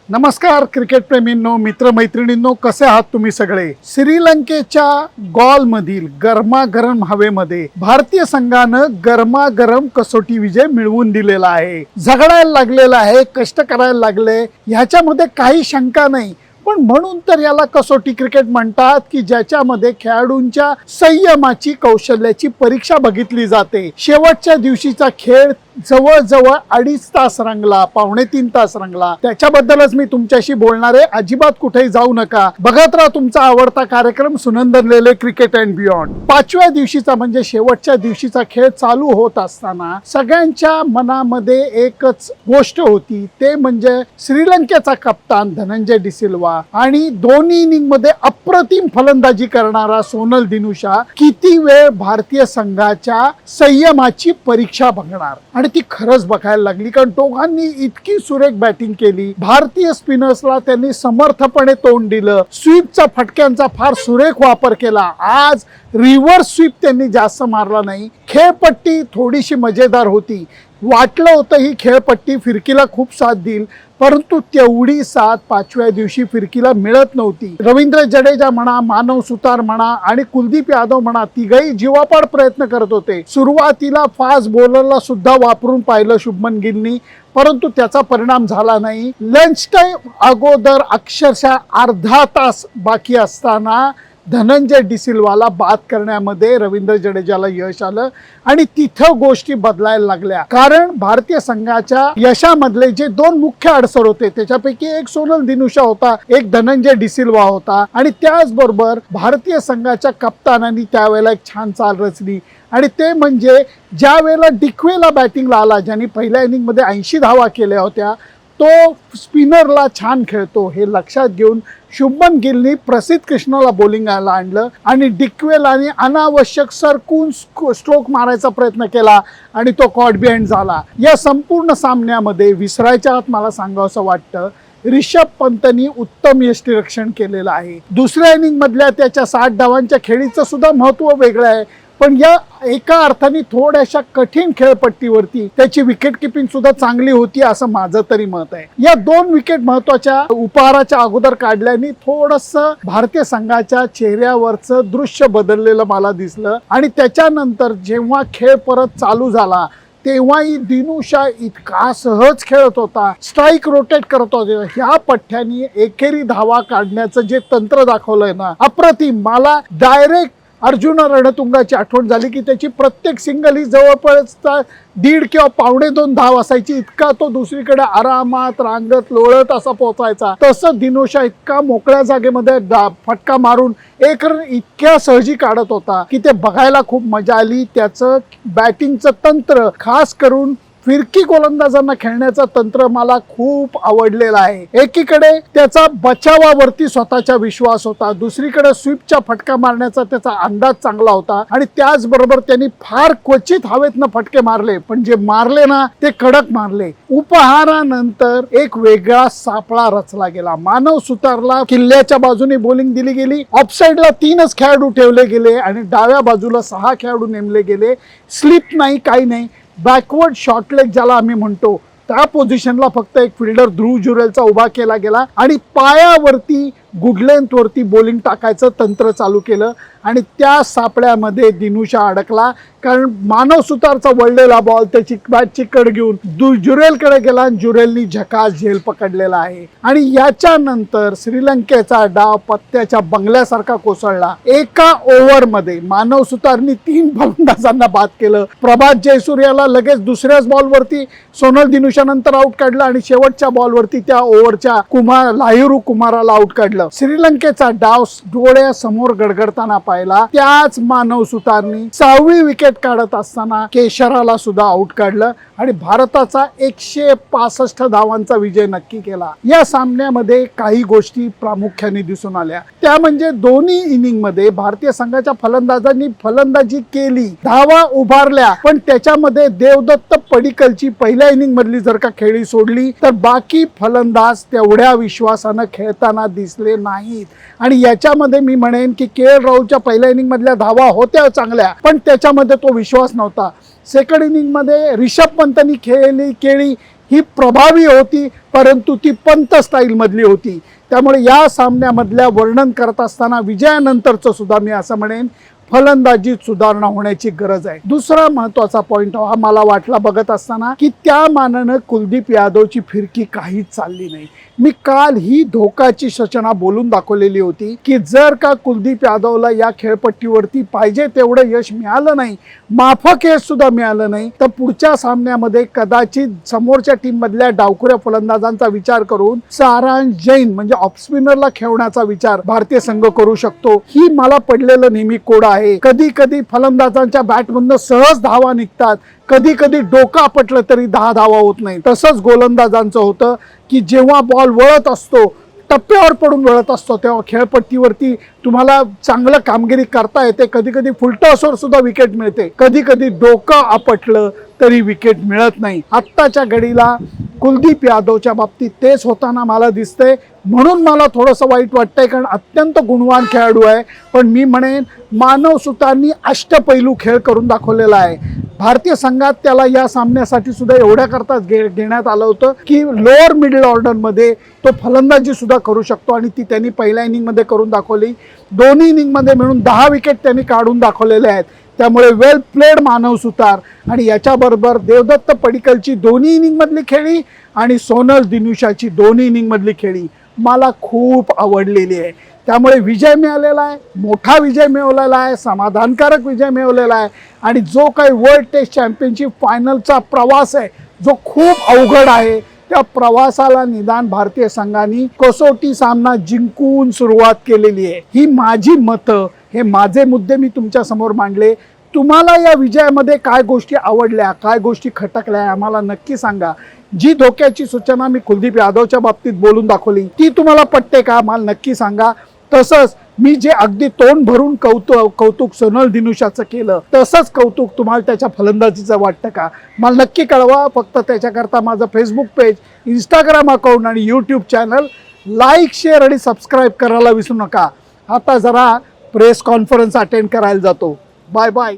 नमस्कार क्रिकेट प्रेमींनो, मित्रमैत्रिणींनो, कसे आहात तुम्ही सगळे? श्रीलंकेच्या गॉलमधील गरमागरम हवेमध्ये भारतीय संघानं गरमागरम कसोटी विजय मिळवून दिलेला आहे. झगडायला लागलेला आहे, कष्ट करायला लागले, ह्याच्यामध्ये काही शंका नाही. पण म्हणून तर याला कसोटी क्रिकेट म्हणतात की ज्याच्यामध्ये खेळाडूंच्या संयमाची, कौशल्याची परीक्षा बघितली जाते. शेवटच्या दिवशीचा खेळ जवळजवळ 2.5 तास रंगला, 2.25 तास रंगला. त्याच्याबद्दलच मी तुमच्याशी बोलणार आहे. अजिबात कुठेही जाऊ नका, बघत राहा तुमचा आवडता कार्यक्रम सुनंदन लेले क्रिकेट अँड बियॉन्ड. 5व्या दिवशीचा म्हणजे शेवटच्या दिवशीचा खेळ चालू होत असताना सगळ्यांच्या मनामध्ये एकच गोष्ट होती, ते म्हणजे श्रीलंकेचा कप्तान धनंजय डिसिल्वा आणि दोन्ही इनिंग मध्ये अप्रतिम फलंदाजी करणारा सोनल दिनुशा किती वेळ भारतीय संघाच्या संयमाची परीक्षा बघणार. आणि ती खरंच बघायला लागली, कारण दोघांनी इतकी सुरेख बॅटिंग केली. भारतीय स्पिनर्सला त्यांनी समर्थपणे तोंड दिलं. स्वीपचा फटक्यांचा फार सुरेख वापर केला. आज रिव्हर्स स्वीप त्यांनी जास्त मारला नाही. खेळपट्टी थोडीशी मजेदार होती. वाटलं होतं ही खेळपट्टी फिरकीला खूप साथ देईल, परंतु तेवढी साथ 5व्या दिवशी फिरकीला मिळत नव्हती. रवींद्र जडेजा म्हणा, मानव सुतार म्हणा आणि कुलदीप यादव म्हणा, तिघही जीवापाड प्रयत्न करत होते. सुरुवातीला फास्ट बॉलरला सुद्धा वापरून पाहिलं शुभमन गिलनी, परंतु त्याचा परिणाम झाला नाही. लंच टाइम अगोदर अक्षरशः अर्धा तास बाकी असताना धनंजय डिसिल्वाला बाद करण्यामध्ये रवींद्र जडेजाला यश आलं आणि तिथं गोष्टी बदलायला लागल्या. कारण भारतीय संघाच्या यशामधले जे दोन मुख्य अडसर होते, त्याच्यापैकी एक सोनल दिनुशा होता, एक धनंजय डिसिल्वा होता. आणि त्याचबरोबर भारतीय संघाच्या कप्तानांनी त्यावेळेला एक छान चाल रचली, आणि ते म्हणजे ज्या वेळेला डिक्वेला बॅटिंगला आला, ज्यांनी पहिल्या इनिंगमध्ये 80 धावा केल्या होत्या, तो स्पिनरला छान खेळतो हे लक्षात घेऊन शुभमन गिलनी प्रसिद्ध कृष्णाला बॉलिंगला आणलं आणि डिक्वेलाने अनावश्यक सरकून स्ट्रोक मारायचा प्रयत्न केला आणि तो कॉट बिहाइंड झाला. या संपूर्ण सामन्यामध्ये विसरायच्या आत मला सांगावंसं वाटतं, ऋषभ पंतनी उत्तम यष्टिरक्षण केलेलं आहे. दुसऱ्या इनिंग मधल्या त्याच्या 60 धावांच्या खेळीचं सुद्धा महत्व वेगळं आहे, पण या एका अर्थाने थोड्याशा कठीण खेळपट्टीवरती त्याची विकेट किपिंग सुद्धा चांगली होती असं माझं तरी मत आहे. या 2 विकेट महत्वाच्या उपहाराच्या अगोदर काढल्याने थोडंसं भारतीय संघाच्या चेहऱ्यावरचं दृश्य बदललेलं मला दिसलं. आणि त्याच्यानंतर जेव्हा खेळ परत चालू झाला तेव्हाही दिनुशा इतका सहज खेळत होता, स्ट्राईक रोटेट करत होता. ह्या पठ्ठ्यानी एकेरी धावा काढण्याचं जे तंत्र दाखवलंय ना, अप्रतिम. मला डायरेक्ट अर्जुन रणतुंगाची आठवण झाली की त्याची प्रत्येक सिंगल ही जवळपास 1.5 किंवा 2.25 धाव असायची. इतका तो दुसरीकडे आरामात रांगत लोळत असा पोहोचायचा. तसं दिनुशा इतका मोकळ्या जागेमध्ये फटका मारून एक रन इतक्या सहजी काढत होता की ते बघायला खूप मजा आली. त्याचं बॅटिंगचं तंत्र, खास करून फिरकी गोलंदाजांना खेळण्याचं तंत्र मला खूप आवडलेलं आहे. एकीकडे त्याचा बचावावरती स्वतःचा विश्वास होता, दुसरीकडे स्वीपचा फटका मारण्याचा त्याचा अंदाज चांगला होता आणि त्याचबरोबर त्यांनी फार क्वचित हवेतनं फटके मारले, पण जे मारले ना ते कडक मारले. उपहारानंतर एक वेगळा सापळा रचला गेला. मानव सुतारला किल्ल्याच्या बाजूने बॉलिंग दिली गेली, ऑफसाईडला 3च खेळाडू ठेवले गेले आणि डाव्या बाजूला 6 खेळाडू नेमले गेले. स्लिप नाही, काही नाही. बॅकवर्ड शॉर्ट लेग ज्याला आम्ही म्हणतो, त्या पोझिशनला फक्त एक फिल्डर ध्रुव जुरेलचा उभा केला गेला आणि पायावरती गुड लेंथ वरती बॉलिंग टाकायचं तंत्र चालू केलं आणि त्या सापड्यामध्ये दिनुशा अडकला. कारण मानव सुतारचा वळलेला बॉल त्याची बॅट चिकड घेऊन जुरेलकडे गेला आणि जुरेलनी झकास झेल पकडलेला आहे. आणि याच्यानंतर श्रीलंकेचा डाव पत्त्याच्या बंगल्यासारखा कोसळला. एका ओव्हरमध्ये मानव सुतारनी 3 फलंदाजांना बाद केलं. प्रभात जयसूर्याला लगेच दुसऱ्याच बॉलवरती सोनल दिनुशा नंतर आउट काढलं आणि शेवटच्या बॉलवरती त्या ओव्हरच्या लाहिरू कुमाराला आउट काढलं. श्रीलंकेचा डाव डोळ्यासमोर गडगडताना पाहिला. त्याच मानव सुतारनी 6वी विकेट काढत असताना केशराला सुद्धा आउट काढलं आणि भारताचा 165 धावांचा विजय नक्की केला. या सामन्यामध्ये काही गोष्टी प्रामुख्याने दिसून आल्या, त्या म्हणजे दोन्ही इनिंग मध्ये भारतीय संघाच्या फलंदाजांनी फलंदाजी केली, धावा उभारल्या, पण त्याच्यामध्ये देवदत्त पडिक्कलची पहिल्या इनिंग मधली जर का खेळी सोडली तर बाकी फलंदाज तेवढ्या विश्वासानं खेळताना दिसले नाहीत. आणि याच्यामध्ये मी म्हणेन की के.एल. राहुलच्या पहिल्या इनिंग मधल्या धावा होत्या चांगल्या, पण त्याच्यामध्ये तो विश्वास नव्हता. सेकंड इनिंग मध्ये ऋषभ पंतनी केळी ही प्रभावी होती, परंतु ती पंत स्टाईल मधली होती. त्यामुळे या सामन्यामधल्या वर्णन करत असताना विजयानंतरचं सुद्धा मी असं म्हणेन फलंदाजीत सुधारणा होण्याची गरज आहे. दुसरा महत्वाचा पॉइंट हा मला वाटला बघत असताना की त्या मानानं कुलदीप यादवची फिरकी काहीच चालली नाही. मी काल ही धोकाची सूचना बोलून दाखवलेली होती की जर का कुलदीप यादवला या खेळपट्टीवरती पाहिजे तेवढं यश मिळालं नाही, माफक यश सुद्धा मिळालं नाही, तर पुढच्या सामन्यामध्ये कदाचित समोरच्या टीम मधल्या डावखुऱ्या फलंदाजांचा विचार करून सारांश जैन म्हणजे ऑफ स्पिनरला खेळण्याचा विचार भारतीय संघ करू शकतो. ही मला पडलेलं नेहमी कोड आहे. कधी कधी फलंदाजांच्या बॅटमधनं सहज धावा निघतात, कधी कधी डोकं आपटलं तरी 10 धावा होत नाही. तसंच गोलंदाजांचं होतं की जेव्हा बॉल वळत असतो, टप्प्यावर पडून वळत असतो, तेव्हा खेळपट्टीवरती तुम्हाला चांगलं कामगिरी करता येते. कधी कधी फुलटॉसवर सुद्धा विकेट मिळते, कधी कधी डोकं आपटलं तरी विकेट मिळत नाही. आत्ताच्या घडीला कुलदीप यादवच्या बाबतीत तेच होताना मला दिसतंय. म्हणून मला थोडंसं वाईट वाटतंय, कारण अत्यंत गुणवान खेळाडू आहे, पण मी म्हणेन मानवसुतांनी अष्टपैलू खेळ करून दाखवलेला आहे. भारतीय संघात त्याला या सामन्यासाठी सुद्धा एवढ्या करताच घेण्यात आलं होतं की लोअर मिडल ऑर्डरमध्ये तो फलंदाजी सुद्धा करू शकतो, आणि ती त्यांनी पहिल्या इनिंगमध्ये करून दाखवली. दोन्ही इनिंगमध्ये मिळून 10 विकेट त्यांनी काढून दाखवलेले आहेत. त्यामुळे वेल प्लेड मानव सुतार. आणि याच्याबरोबर देवदत्त पडिक्कलची दोन्ही इनिंगमधली खेळी आणि सोनल दिनुशाची दोन्ही इनिंगमधली खेळी मला खूप आवडलेली आहे. त्यामुळे विजय मिळालेला आहे, मोठा विजय मिळवलेला आहे, समाधानकारक विजय मिळवलेला आहे. आणि जो काही वर्ल्ड टेस्ट चॅम्पियनशिप फायनलचा प्रवास आहे, जो खूप अवघड आहे, त्या प्रवासाला निदान भारतीय संघाने कसोटी सामना जिंकून सुरुवात केलेली आहे. ही माझी मतं, हे माझे मुद्दे मी तुमच्या समोर मांडले. तुम्हाला या विजयामध्ये काय गोष्टी आवडल्या, काय गोष्टी खटकल्या, आम्हाला नक्की सांगा. जी धोक्याची सूचना मी कुलदीप यादवच्या बाबतीत बोलून दाखवली ती तुम्हाला पटते का, मला नक्की सांगा. तसंच मी जे अगदी तोंड भरून कौतुक सोनल दिनुशाचं केलं, तसंच कौतुक तुम्हाला त्याच्या फलंदाजीचं वाटतं का, मला नक्की कळवा. फक्त त्याच्याकरता माझं फेसबुक पेज, इंस्टाग्राम अकाउंट आणि यूट्यूब चॅनल लाईक, शेअर आणि सबस्क्राईब करायला विसरू नका. आता जरा प्रेस कॉन्फरन्स अटेंड करायला जातो. Bye bye.